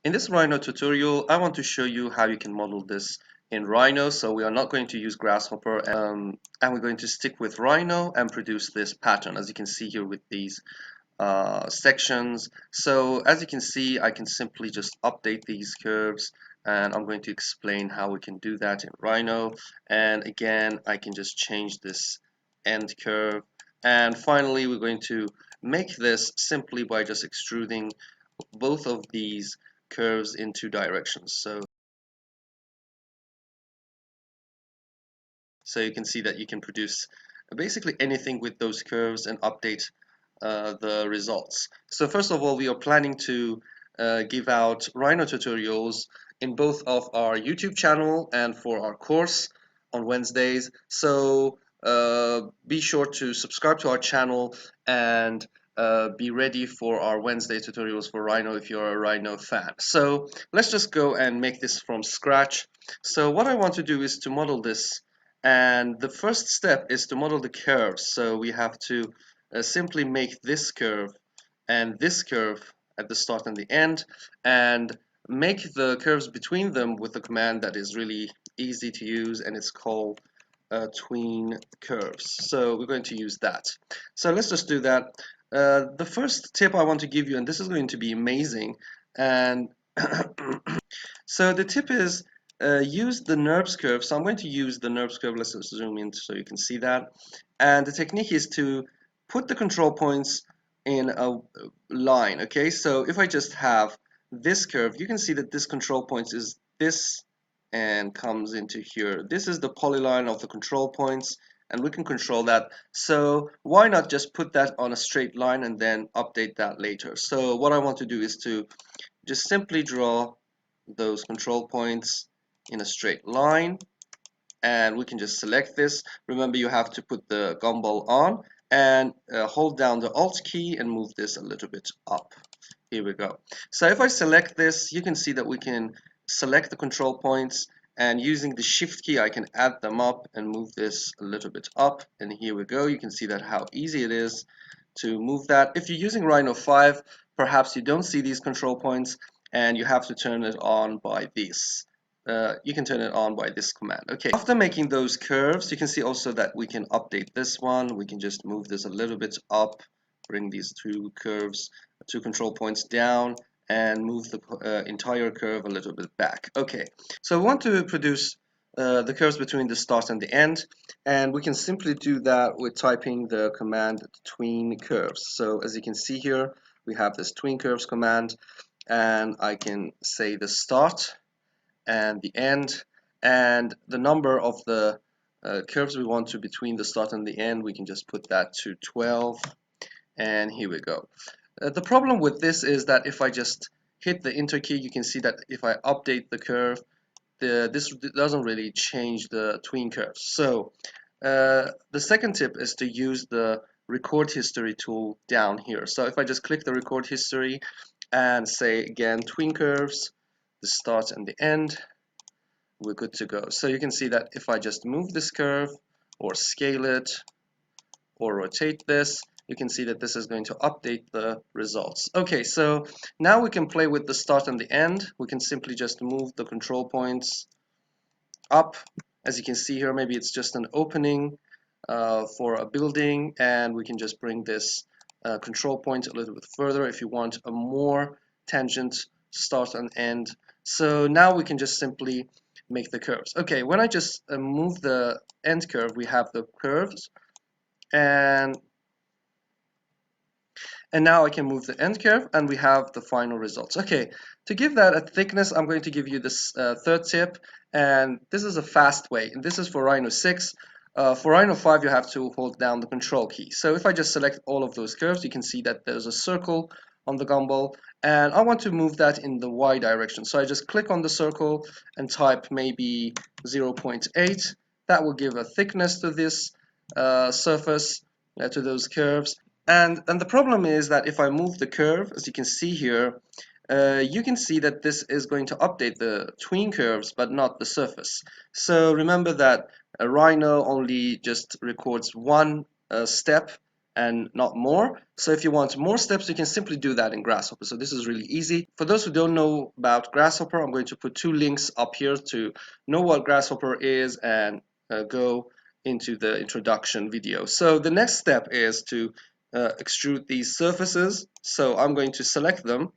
In this Rhino tutorial, I want to show you how you can model this in Rhino. So we are not going to use Grasshopper, and we're going to stick with Rhino and produce this pattern, as you can see here with these sections. So as you can see, I can simply just update these curves, and I'm going to explain how we can do that in Rhino. And again, I can just change this end curve. And finally, we're going to make this simply by just extruding both of these curves in two directions. So you can see that you can produce basically anything with those curves and update the results. So first of all, we are planning to give out Rhino tutorials in both of our YouTube channel and for our course on Wednesdays. So be sure to subscribe to our channel and be ready for our Wednesday tutorials for Rhino if you're a Rhino fan. So let's just go and make this from scratch. So what I want to do is to model this, and the first step is to model the curves. So we have to simply make this curve and this curve at the start and the end, and make the curves between them with a command that is really easy to use, and it's called Tween Curves. So we're going to use that. So let's just do that. The first tip I want to give you, and this is going to be amazing, and so the tip is use the Nurbs curve. So I'm going to use the Nurbs curve. Let's just zoom in so you can see that. And the technique is to put the control points in a line. Okay, so if I just have this curve, you can see that this control point is this and comes into here. This is the polyline of the control points, and we can control that. So why not just put that on a straight line and then update that later? So what I want to do is to just simply draw those control points in a straight line, and we can just select this. Remember, you have to put the gumball on and hold down the Alt key and move this a little bit up. Here we go. So if I select this, you can see that we can select the control points, and using the Shift key I can add them up and move this a little bit up, and here we go. You can see that how easy it is to move that. If you're using Rhino 5, perhaps you don't see these control points and you have to turn it on by this. You can turn it on by this command. Okay, after making those curves, you can see also that we can update this one. We can just move this a little bit up, bring these two curves, two control points down, and move the entire curve a little bit back. Okay, so we want to produce the curves between the start and the end, and we can simply do that with typing the command Tween Curves. So as you can see here, we have this Tween Curves command, and I can say the start and the end, and the number of the curves we want to between the start and the end, we can just put that to 12, and here we go. The problem with this is that if I just hit the enter key, you can see that if I update the curve, this doesn't really change the tween curves. So the second tip is to use the record history tool down here. So if I just click the record history and say again tween curves, the start and the end, we're good to go. So you can see that if I just move this curve or scale it or rotate this, you can see that this is going to update the results. Okay, so now we can play with the start and the end. We can simply just move the control points up. As you can see here, maybe it's just an opening for a building, and we can just bring this control point a little bit further if you want a more tangent start and end. So now we can just simply make the curves. Okay, when I just move the end curve, we have the curves, and now I can move the end curve and we have the final results. Okay, to give that a thickness, I'm going to give you this third tip, and this is a fast way, and this is for Rhino 6. For Rhino 5, you have to hold down the control key. So if I just select all of those curves, you can see that there's a circle on the gumball, and I want to move that in the Y direction. So I just click on the circle and type maybe 0.8. That will give a thickness to this surface, to those curves. And the problem is that if I move the curve, as you can see here, you can see that this is going to update the tween curves, but not the surface. So remember that a Rhino only just records one step, and not more. So if you want more steps, you can simply do that in Grasshopper. So this is really easy. For those who don't know about Grasshopper, I'm going to put 2 links up here to know what Grasshopper is and go into the introduction video. So the next step is to extrude these surfaces. So I'm going to select them.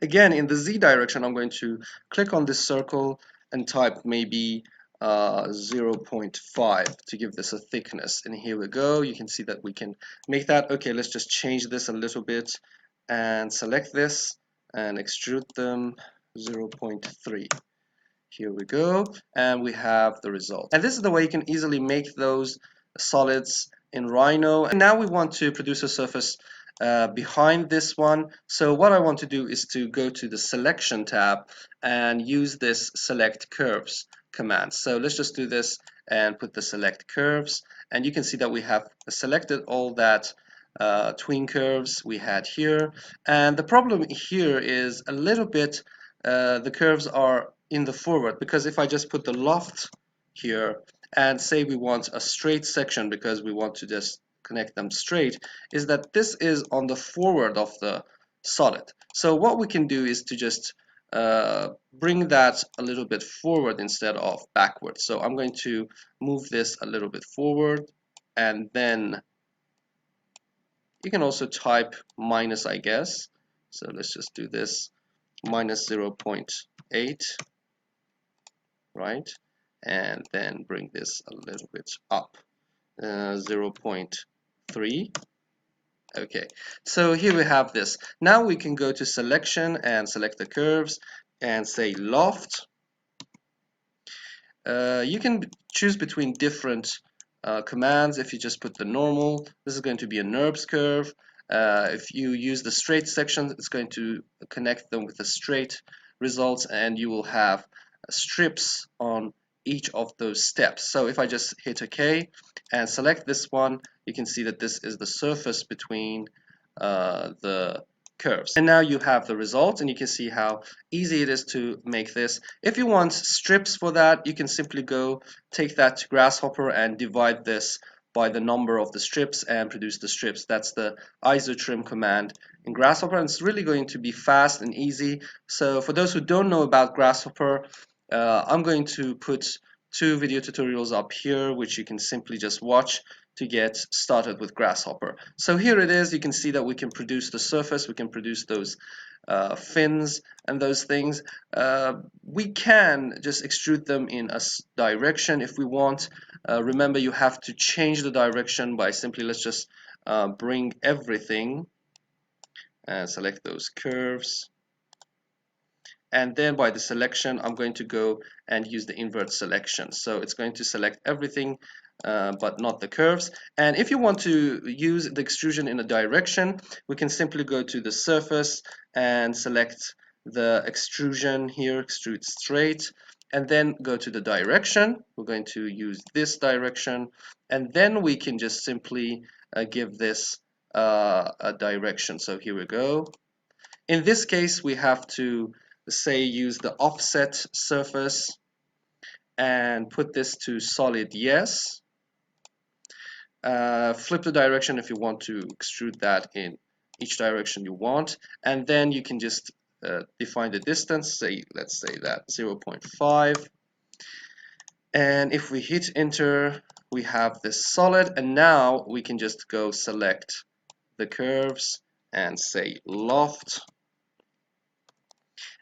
Again, in the Z direction, I'm going to click on this circle and type maybe 0.5 to give this a thickness. And here we go. You can see that we can make that. Okay, let's just change this a little bit and select this and extrude them 0.3. Here we go, and we have the result. And this is the way you can easily make those solids in Rhino. And now we want to produce a surface behind this one. So what I want to do is to go to the Selection tab and use this Select Curves command. So let's just do this and put the Select Curves. And you can see that we have selected all that tween curves we had here. And the problem here is a little bit the curves are in the forward, because if I just put the loft here and say we want a straight section because we want to just connect them straight, is that this is on the forward of the solid. So what we can do is to just bring that a little bit forward instead of backward. So I'm going to move this a little bit forward, and then you can also type minus, I guess. So let's just do this minus 0.8, right? And then bring this a little bit up, 0.3. Okay, so here we have this. Now we can go to selection and select the curves and say loft. You can choose between different commands. If you just put the normal, this is going to be a Nurbs curve. If you use the straight sections, it's going to connect them with the straight results, and you will have strips on each of those steps. So if I just hit OK and select this one, you can see that this is the surface between the curves. And now you have the result, and you can see how easy it is to make this. If you want strips for that, you can simply go take that to Grasshopper and divide this by the number of the strips and produce the strips. That's the isotrim command in Grasshopper, and it's really going to be fast and easy. So for those who don't know about Grasshopper, I'm going to put 2 video tutorials up here which you can simply just watch to get started with Grasshopper. So here it is. You can see that we can produce the surface, we can produce those fins and those things. We can just extrude them in a direction if we want. Remember, you have to change the direction by simply, let's just bring everything and select those curves. And then by the selection, I'm going to go and use the invert selection. So it's going to select everything but not the curves. And if you want to use the extrusion in a direction, we can simply go to the surface and select the extrusion here, extrude straight, and then go to the direction. We're going to use this direction, and then we can just simply give this a direction. So here we go. In this case, we have to say use the offset surface and put this to solid yes. Flip the direction if you want to extrude that in each direction you want, and then you can just define the distance. Say, let's say that 0.5, and if we hit enter, we have this solid, and now we can just go select the curves and say loft,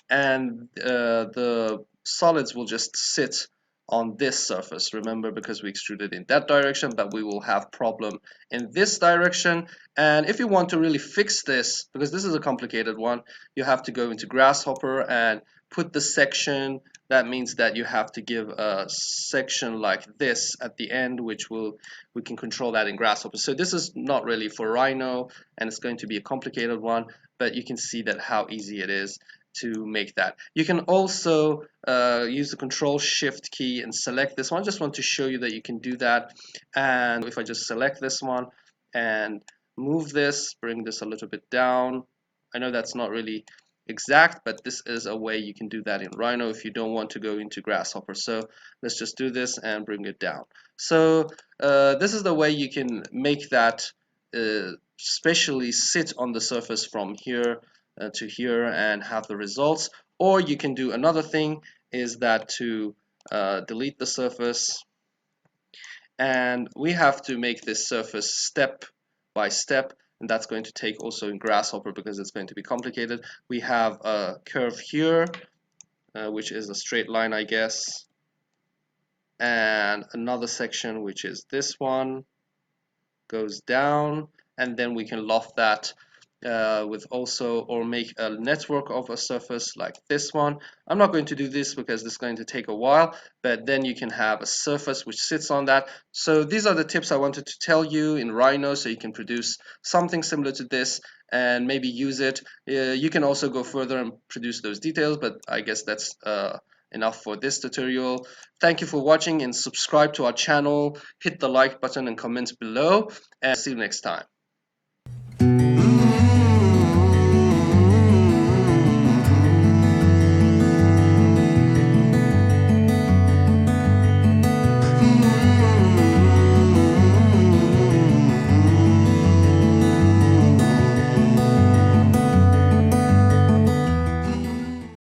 and the solids will just sit on this surface. Remember, because we extruded in that direction, but we will have problem in this direction. And if you want to really fix this, because this is a complicated one, you have to go into Grasshopper and put the section. That means that you have to give a section like this at the end, which we can control that in Grasshopper. So this is not really for Rhino, and it's going to be a complicated one, but you can see that how easy it is to make that. You can also use the Control Shift key and select this one. I just want to show you that you can do that. And if I just select this one and move this, bring this a little bit down. I know that's not really exact, but this is a way you can do that in Rhino if you don't want to go into Grasshopper. So let's just do this and bring it down. So this is the way you can make that specially sit on the surface from here to here and have the results. Or you can do another thing, is that to delete the surface, and we have to make this surface step by step, and that's going to take also in Grasshopper because it's going to be complicated. We have a curve here, which is a straight line, I guess, and another section, which is this one, goes down, and then we can loft that with also, or make a network of a surface like this one. I'm not going to do this because this is going to take a while, but then you can have a surface which sits on that. So these are the tips I wanted to tell you in Rhino, so you can produce something similar to this and maybe use it. You can also go further and produce those details, but I guess that's enough for this tutorial. Thank you for watching, and subscribe to our channel, hit the like button and comment below, and see you next time.